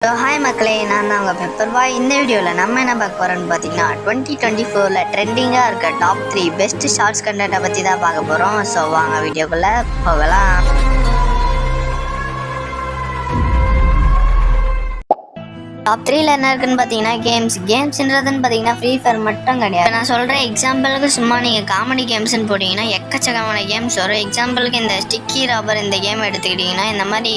Hi மக்களே, நான் தான் உங்கள் பெப்பர் பாய். இந்த வீடியோவில் நம்ம என்ன பார்க்க போகிறோம்னு பார்த்தீங்கன்னா 2024 ட்ரெண்டிங்காக இருக்க டாப் 3 பெஸ்ட் ஷார்ட்ஸ் கண்டென்ட்டை பற்றி தான் பார்க்க போகிறோம். ஸோ வாங்க வீடியோக்குள்ளே போகலாம். டாப் 3ல என்ன இருக்குன்னு பார்த்தீங்கன்னா கேம்ஸ்ன்றதுன்னு பார்த்தீங்கன்னா ஃப்ரீ ஃபயர் மட்டும் கிடையாது. நான் சொல்கிறேன் எக்ஸாம்பிளுக்கு சும்மா நீங்கள் காமெடி கேம்ஸ்ன்னு போட்டிங்கன்னா எக்கச்சக்கமான கேம்ஸ் வரும். எக்ஸாம்பிளுக்கு இந்த ஸ்டிக்கி ரப்பர் இந்த கேம் எடுத்துக்கிட்டிங்கன்னா இந்த மாதிரி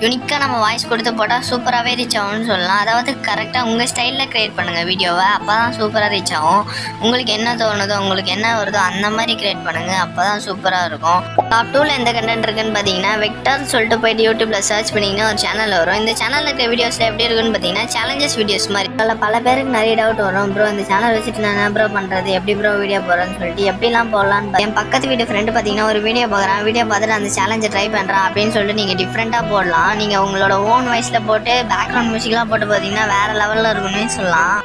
யூனிக்காக நம்ம வாய்ஸ் கொடுத்து போட்டால் சூப்பராகவே ரீச் ஆகும்னு சொல்லலாம். அதாவது கரெக்டாக உங்கள் ஸ்டைலில் க்ரியேட் பண்ணுங்கள் வீடியோவை, அப்போ தான் சூப்பராக ரீச் ஆகும். உங்களுக்கு என்ன தோணுதோ, உங்களுக்கு என்ன வருதோ அந்த மாதிரி க்ரியேட் பண்ணுங்கள், அப்போ தான் சூப்பராக இருக்கும். டாப் 2ல எந்த கண்டென்ட் இருக்குன்னு பார்த்தீங்கன்னா வெக்டார்னு சொல்லிட்டு போயிட்டு யூடியூப்பில் சர்ச் பண்ணிங்கன்னா ஒரு சேனல் வரும். இந்த சேனலில் இருக்கிற வீடியோஸில் எப்படி இருக்குன்னு பார்த்தீங்கன்னா சேலஞ்சஸ் வீடியோஸ் மாதிரி. அதில் பல பேருக்கு நிறைய டவுட் வரும். ப்ரோ இந்த சேனல் வச்சுட்டு நான் என்ன ப்ரோ பண்ணுறது, எப்படி ப்ரோ வீடியோ போடுறேன்னு சொல்லிட்டு எப்படிலாம் போடலான்னு. என் பக்கத்து வீட்டு ஃப்ரெண்டு பார்த்தீங்கன்னா ஒரு வீடியோ பார்க்குறான், வீடியோ பார்த்துட்டு அந்த சேலஞ்சை ட்ரை பண்ணுறான் அப்படின்னு சொல்லிட்டு நீங்கள் டிஃப்ரெண்ட்டாக போடலாம். நீங்கள் உங்களோட ஓன் வாய்ஸில் போட்டு பேக்ரவுண்ட் மியூசிக்லாம் போட்டு பார்த்தீங்கன்னா வேறு லெவலில் இருக்குன்னு சொல்லலாம்.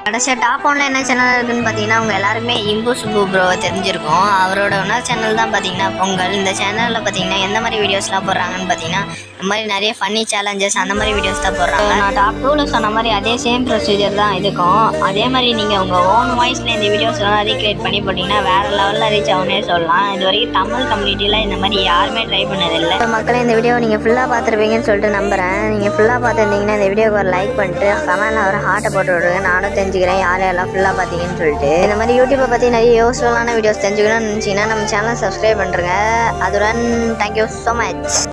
கடைசியாக டாப் 1ல என்ன சேனல் இருக்குன்னு பார்த்தீங்கன்னா அவங்க எல்லாருமே இம்பு சுப்பு ப்ரோவை தெரிஞ்சிருக்கும். அவரோட இன்னொரு சேனல் தான் பார்த்தீங்கன்னா பொங்கல். இந்த சேனலில் பார்த்தீங்கன்னா எந்த மாதிரி வீடியோஸ்லாம் போடுறாங்கன்னு பார்த்தீங்கன்னா இந்த மாதிரி நிறைய ஃபன்னி சேலஞ்சஸ் அந்த மாதிரி வீடியோஸ் தான் போடுறாங்க. நான் டாப் 2ல சொன்ன மாதிரி அதே சேம் ப்ரொசீஜர் தான் இருக்கும். அதே மாதிரி நீங்கள் உங்கள் ஓன் வாய்ஸில் இந்த வீடியோஸ்லாம் ரீக்ரியேட் பண்ணி போட்டிங்கன்னா வேறு லெவலில் ரீச் ஆகும்னே சொல்லலாம். இது வரைக்கும் தமிழ் கம்யூனிட்டியில் இந்த மாதிரி யாருமே ட்ரை பண்ணதில்லை. மக்களே இந்த வீடியோ நீங்கள் ஃபுல்லாக பார்த்துருப்பீங்கன்னு சொல்லிட்டு நம்புகிறேன். நீங்கள் ஃபுல்லாக பார்த்துருந்தீங்கன்னா இந்த வீடியோக்கு ஒரு லைக் பண்ணிட்டு கமெண்ட்டில் ஒரு ஹார்ட்டை போட்டு விடுங்க. நானும் தெரிஞ்சுக்கிறேன் யாரெல்லாம் ஃபுல்லாக பார்த்தீங்கன்னு சொல்லிட்டு. இந்த மாதிரி யூடியூப்பை பற்றி நிறைய யூஸ்ஃபுல்லான வீடியோஸ் தெரிஞ்சுக்கணும்னு நினச்சிங்கன்னா நம்ம சேனலை சப்ஸ்கிரைப் பண்ணுறேங்க. அதுடன் தேங்க்யூ ஸோ மச்.